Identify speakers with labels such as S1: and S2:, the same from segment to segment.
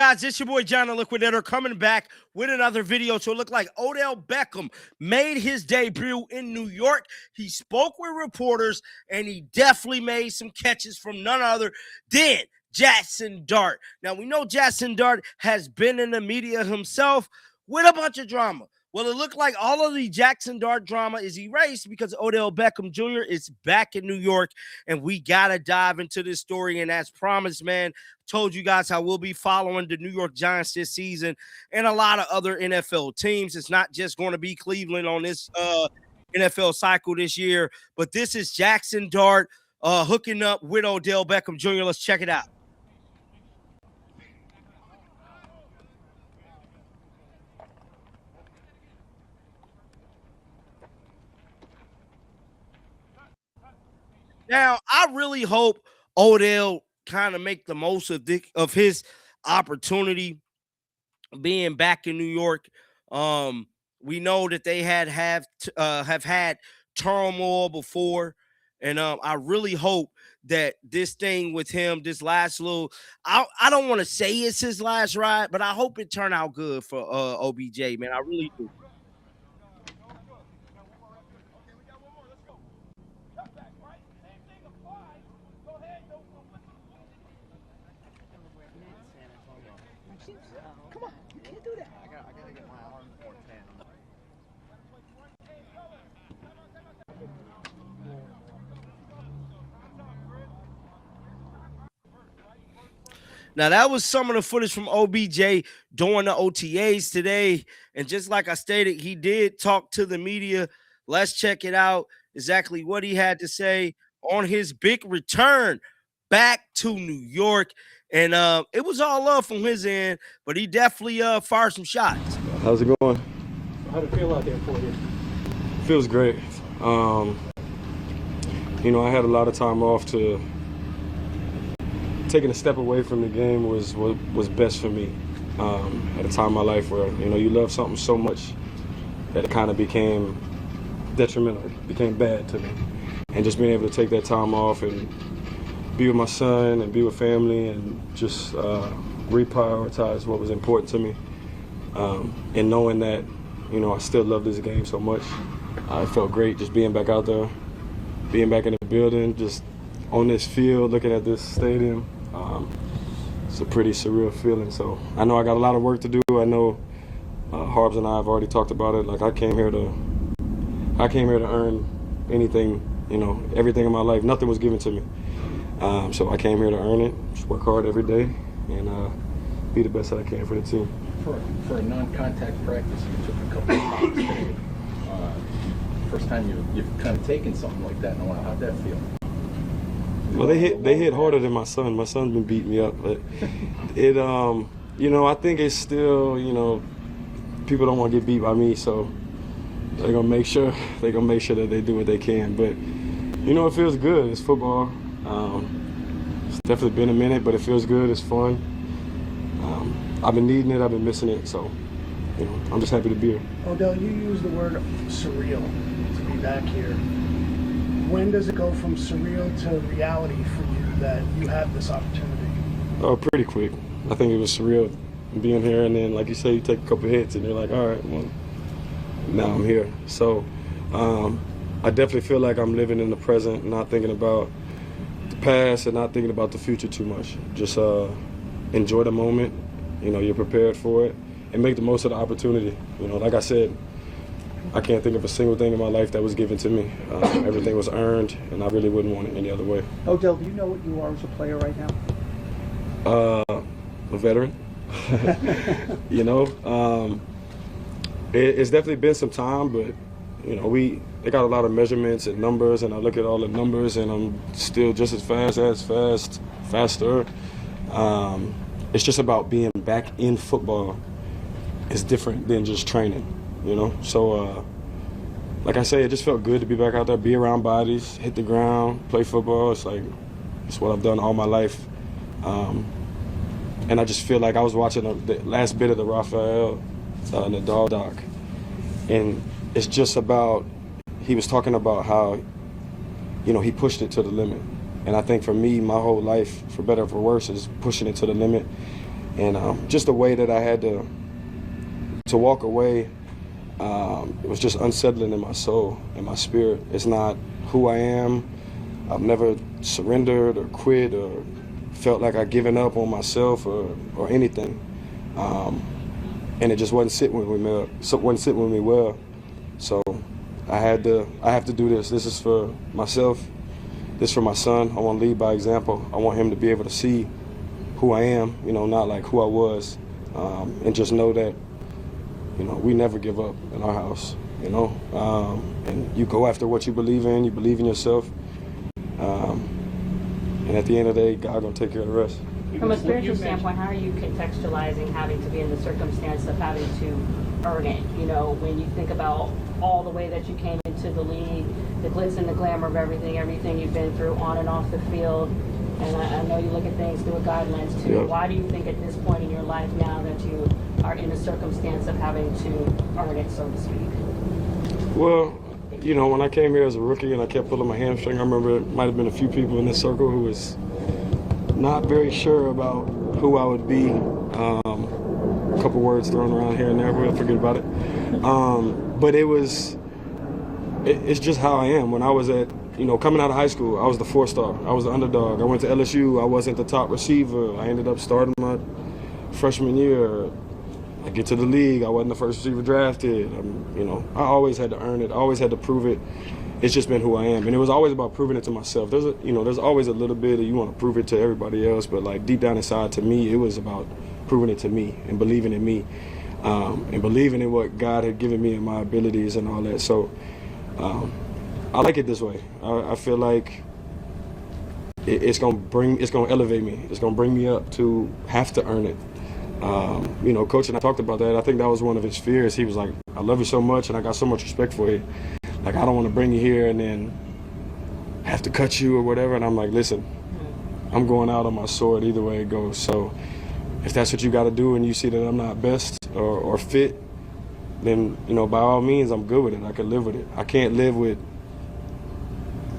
S1: guys? It's your boy John the Liquidator coming back with another video. So it looked like Odell Beckham made his debut in New York. He spoke with reporters, and he definitely made some catches from none other than Jackson Dart. Now, we know Jackson Dart has been in the media himself with a bunch of drama. Well, it looked like all of the Jackson Dart drama is erased because Odell Beckham Jr. is back in New York, and we got to dive into this story. And as promised, man, told you guys I will be following the New York Giants this season and a lot of other NFL teams. It's not just going to be Cleveland on this NFL cycle this year, but this is Jackson Dart hooking up with Odell Beckham Jr. Let's check it out. Now, I really hope Odell kind of make the most of his opportunity being back in New York. We know that they have had turmoil before, and I really hope that this thing with him, this last little, I don't want to say it's his last ride, but I hope it turned out good for OBJ, man. I really do.
S2: Come on, you can't do that.
S3: I gotta get my arm for 10.
S1: Now, that was some of the footage from OBJ during the OTAs today. And just like I stated, he did talk to the media. Let's check it out, exactly what he had to say on his big return back to New York. And it was all love from his end, but he definitely fired some shots.
S4: How's it going?
S2: How'd it feel out there for you?
S4: Feels great. You know, I had a lot of time off. Taking a step away from the game was best for me at a time in my life where, you know, you love something so much that it kind of became detrimental, became bad to me. And just being able to take that time off and be with my son and be with family and just reprioritize what was important to me. And knowing that, you know, I still love this game so much, it felt great just being back out there, being back in the building, just on this field, looking at this stadium. It's a pretty surreal feeling. So I know I got a lot of work to do. I know Harbs and I have already talked about it. Like I came here to earn anything, you know, everything in my life. Nothing was given to me. So I came here to earn it, just work hard every day, and be the best that I can for the team.
S5: For a non-contact practice, you took a couple of times today. First time you've kind of taken something like that in a while. How'd that feel?
S4: Well, they hit harder than my son. My son's been beating me up, but it you know, I think it's still, you know, people don't want to get beat by me, so they're gonna make sure that they do what they can. But you know, it feels good. It's football. It's definitely been a minute, but it feels good. It's fun. I've been needing it. I've been missing it. So, you know, I'm just happy to be here.
S2: Odell, you used the word surreal to be back here. When does it go from surreal to reality for you that you have this opportunity?
S4: Oh, pretty quick. I think it was surreal being here, and then, like you say, you take a couple hits, and you're like, all right, well, now I'm here. So, I definitely feel like I'm living in the present, not thinking about the past and not thinking about the future too much. Just enjoy the moment. You know, you're prepared for it, and make the most of the opportunity. You know, like I said, I can't think of a single thing in my life that was given to me. Everything was earned, and I really wouldn't want it any other way.
S2: Odell, do you know what you are as a player right now?
S4: A veteran. You know, it's definitely been some time, but you know, they got a lot of measurements and numbers, and I look at all the numbers, and I'm still just as faster. It's just about being back in football. It's different than just training, you know? So, like I say, it just felt good to be back out there, be around bodies, hit the ground, play football. It's like, it's what I've done all my life. And I just feel like I was watching the last bit of the Rafael Nadal doc. And it's just about, he was talking about how, you know, he pushed it to the limit. And I think for me, my whole life, for better or for worse, is pushing it to the limit And just the way that I had to walk away, it was just unsettling in my soul and my spirit. It's not who I am. I've never surrendered or quit or felt like I'd given up on myself or anything. And it just wasn't sitting with me well. So I have to do this. This is for myself. This is for my son. I want to lead by example. I want him to be able to see who I am, not like who I was, and just know that, we never give up in our house, and you go after what you believe in yourself, and at the end of the day, God gonna take care of the rest.
S6: From a spiritual standpoint, how are you contextualizing having to be in the circumstance of having to earn it? When you think about all the way that you came into the league, the glitz and the glamour of everything you've been through on and off the field, and I know you look at things through a God lens too.
S4: Yep.
S6: Why do you think at this point in your life now that you are in a circumstance of having to earn it, so to speak?
S4: Well, when I came here as a rookie and I kept pulling my hamstring, I remember it might have been a few people in this circle who was not very sure about who I would be. A couple words thrown around here and there, we'll forget about it. But it's just how I am. When I was coming out of high school, I was the 4-star. I was the underdog. I went to LSU. I wasn't the top receiver. I ended up starting my freshman year. I get to the league. I wasn't the first receiver drafted. I always had to earn it. I always had to prove it. It's just been who I am, and it was always about proving it to myself. There's always a little bit of you want to prove it to everybody else, but like deep down inside, to me, it was about proving it to me and believing in me, and believing in what God had given me and my abilities and all that. So I like it this way. I feel like it's gonna elevate me. It's gonna bring me up to have to earn it. Coach and I talked about that. I think that was one of his fears. He was like, I love you so much and I got so much respect for you. Like, I don't want to bring you here and then have to cut you or whatever. And I'm like, listen, I'm going out on my sword either way it goes. So if that's what you got to do and you see that I'm not best or fit, then, by all means, I'm good with it. I can live with it. I can't live with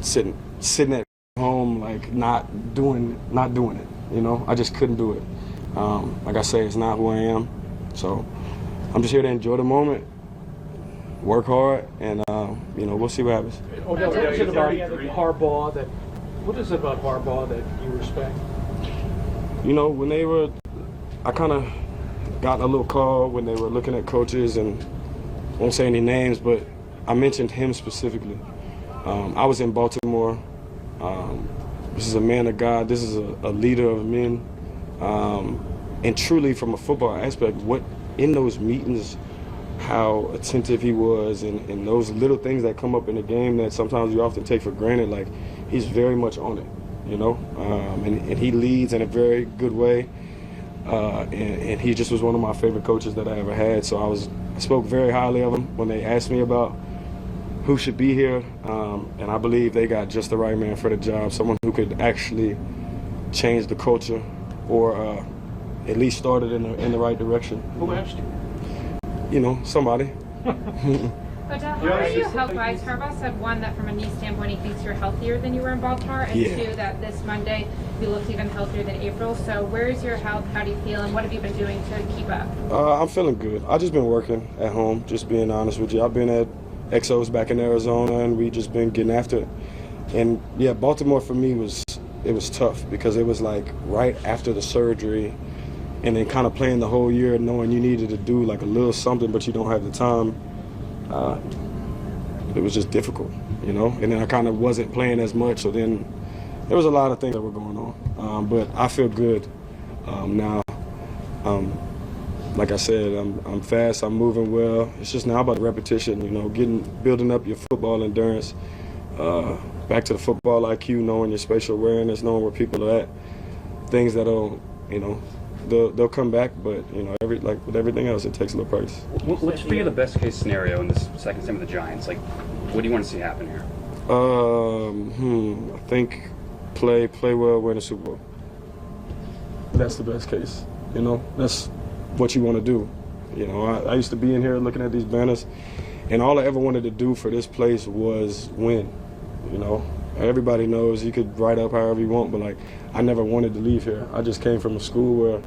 S4: sitting at home, like not doing it. I just couldn't do it. Like I say, it's not who I am. So I'm just here to enjoy the moment, work hard, and we'll see what happens.
S7: Odell, what is it about Harbaugh that you respect?
S4: I kind of got a little call when they were looking at coaches, and won't say any names, but I mentioned him specifically. I was in Baltimore. This is a man of God. This is a leader of men. And truly, from a football aspect, what in those meetings, how attentive he was, and those little things that come up in the game that sometimes you often take for granted, like he's very much on it, and he leads in a very good way. And he just was one of my favorite coaches that I ever had. So I spoke very highly of him when they asked me about who should be here, and I believe they got just the right man for the job, someone who could actually change the culture or at least start it in the right direction.
S7: Who asked you?
S4: Somebody.
S8: Odell, how are you health-wise? Harbaugh said, one, that from a knee standpoint, he thinks you're healthier than you were in Baltimore, and two, that this Monday you looked even healthier than April. So where is your health? How do you feel? And what have you been doing to keep up?
S4: I'm feeling good. I've just been working at home, just being honest with you. I've been at Exos back in Arizona, and we just been getting after it. And, yeah, Baltimore for me was tough because it was like right after the surgery and then kind of playing the whole year knowing you needed to do like a little something but you don't have the time. It was just difficult, and then I kind of wasn't playing as much, so then there was a lot of things that were going on. But I feel good now. Like I said, I'm fast, I'm moving well. It's just now about repetition, building up your football endurance, back to the football IQ, knowing your spatial awareness, knowing where people are at, things that'll, they'll come back, but like with everything else, it takes a little practice.
S9: What's for you the best case scenario in this second stint with the Giants? Like, what do you want to see happen here?
S4: I think play well, win a Super Bowl. That's the best case. That's what you want to do. I used to be in here looking at these banners, and all I ever wanted to do for this place was win. Everybody knows you could write up however you want, but like I never wanted to leave here. I just came from a school where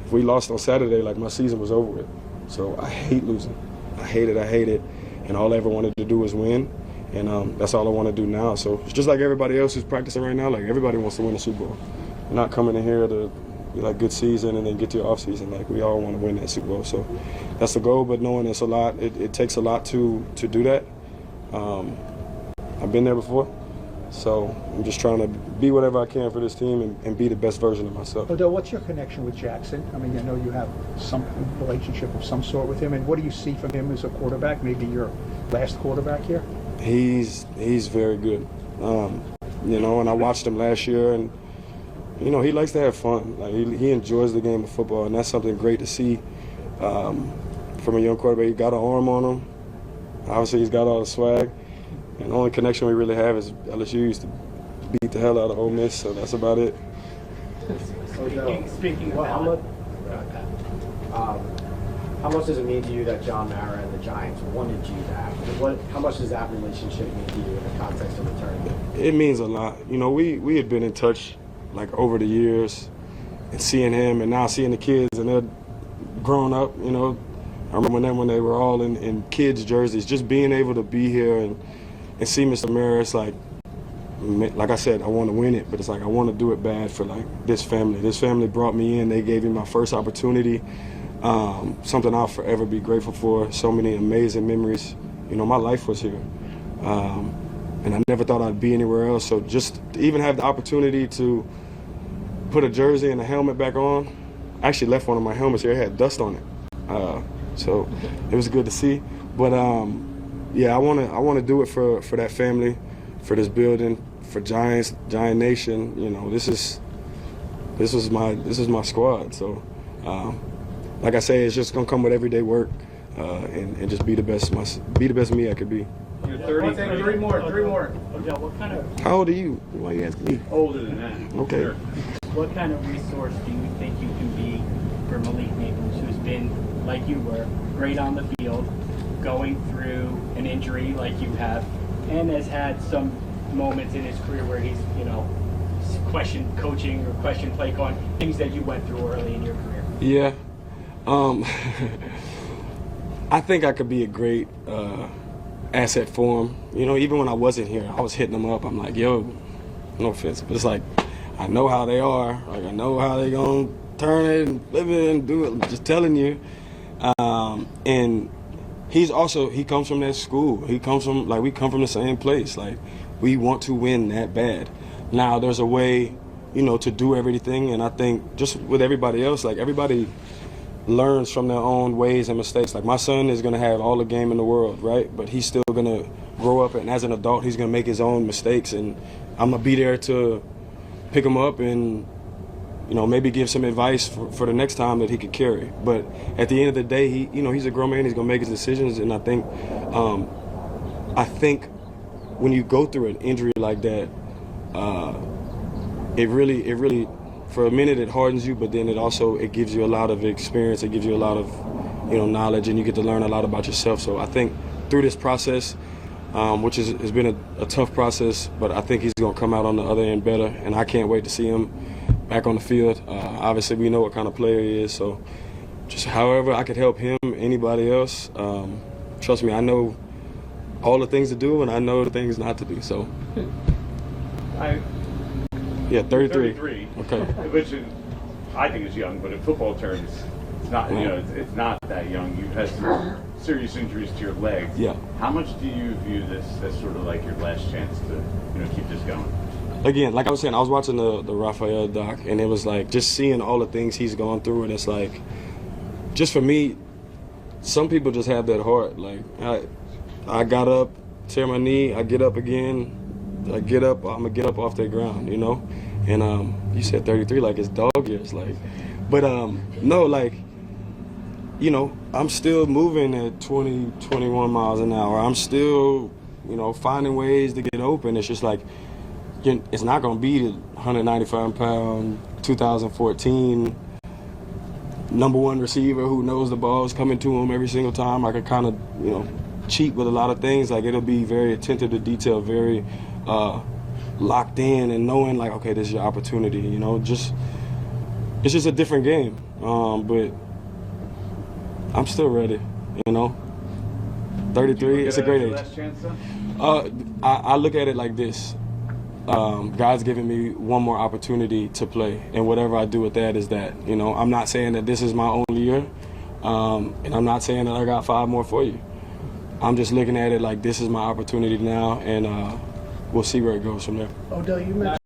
S4: if we lost on Saturday, like, my season was over with. So I hate losing. I hate it. And all I ever wanted to do was win. And that's all I want to do now. So it's just like everybody else who's practicing right now. Like, everybody wants to win the Super Bowl. We're not coming in here to be like good season and then get to your off season. Like, we all want to win that Super Bowl. So that's the goal. But knowing it's a lot, it takes a lot to do that. I've been there before. So I'm just trying to be whatever I can for this team and be the best version of myself.
S10: Odell, what's your connection with Jackson? I mean, I know you have some relationship of some sort with him, and what do you see from him as a quarterback, maybe your last quarterback here?
S4: He's very good. You know, and I watched him last year, and, you know, he likes to have fun. Like, he enjoys the game of football, and that's something great to see from a young quarterback. He got an arm on him. Obviously, he's got all the swag. And the only connection we really have is LSU used to beat the hell out of Ole Miss, so that's about it.
S3: Speaking of how much does it mean to you that John Mara and the Giants wanted you back? How much does that relationship mean to you in the context of the tournament? It
S4: means a lot. You know, we had been in touch, like, over the years, and seeing him and now seeing the kids, and they're growing up, you know. I remember when they were all in kids' jerseys, just being able to be here and see Mr. Mara, it's like I said, I want to win it, but it's like I want to do it bad for, like, this family. This family brought me in. They gave me my first opportunity, something I'll forever be grateful for. So many amazing memories. You know, my life was here, and I never thought I'd be anywhere else. So just to even have the opportunity to put a jersey and a helmet back on. I actually left one of my helmets here. It had dust on it, so it was good to see. But yeah, I want to do it for that family, for this building, for Giants, Giant Nation. You know, this is my squad. So, like I say, it's just gonna come with everyday work, and just be the best me I could be.
S3: You're 30. Three more.
S11: Odell, what kind of
S4: How old are you? Why are you asking me?
S11: older than that?
S4: Okay.
S11: Sure. What kind of resource do you think you can be for Malik Neighbors, who's been, like you were, great on the field, going through an injury like you have, and has had some moments in his career where he's, you know, questioned coaching or questioned play calling, things that you went through early in your career?
S4: Yeah. I think I could be a great asset for him. You know, even when I wasn't here, I was hitting them up. I'm like, yo, no offense, but it's like, I know how they are. Like, I know how they gonna turn it and flip it and do it. I'm just telling you. And he comes from that school. We come from the same place. Like, we want to win that bad. Now, there's a way, you know, to do everything, and I think just with everybody else, like, everybody learns from their own ways and mistakes. Like, my son is gonna have all the game in the world, right? But he's still gonna grow up, and as an adult, he's gonna make his own mistakes, and I'm gonna be there to pick him up and, you know, maybe give some advice for the next time that he could carry. But at the end of the day, he's a grown man. He's gonna make his decisions, and I think when you go through an injury like that, it really, for a minute, it hardens you, but then it gives you a lot of experience. It gives you a lot of, you know, knowledge, and you get to learn a lot about yourself. So I think through this process, which has been a tough process, but I think he's gonna come out on the other end better, and I can't wait to see him back on the field. Obviously, we know what kind of player he is, so just however I could help him, anybody else, trust me, I know all the things to do, and I know the things not to do. So, yeah, 33.
S12: 33.
S4: Okay.
S12: Which I think is young, but in football terms, it's not. You know, it's not that young. You've had some serious injuries to your legs.
S4: Yeah.
S12: How much do you view this as sort of like your last chance to, you know, keep this going?
S4: Again, like I was saying, I was watching the Raphael doc, and it was like just seeing all the things he's gone through, and it's like, just for me, some people just have that heart. Like, I got up, tear my knee, I get up again, I get up, I'm gonna get up off that ground, you know? And you said 33, like it's dog years, like. But no, like, you know, I'm still moving at 20, 21 miles an hour. I'm still, you know, finding ways to get open. It's just like, it's not going to be the 195-pound 2014 number one receiver who knows the ball's coming to him every single time. I could kind of, you know, cheat with a lot of things. Like, it'll be very attentive to detail, very locked in, and knowing, like, okay, this is your opportunity, you know. It's just a different game. but I'm still ready. 33, it's a great age.
S12: Last chance, then?
S4: I look at it like this. God's given me one more opportunity to play, and whatever I do with that is that. I'm not saying that this is my only year, and I'm not saying that I got 5 more for you. I'm just looking at it like this is my opportunity now, and we'll see where it goes from there.
S2: Odell, you mentioned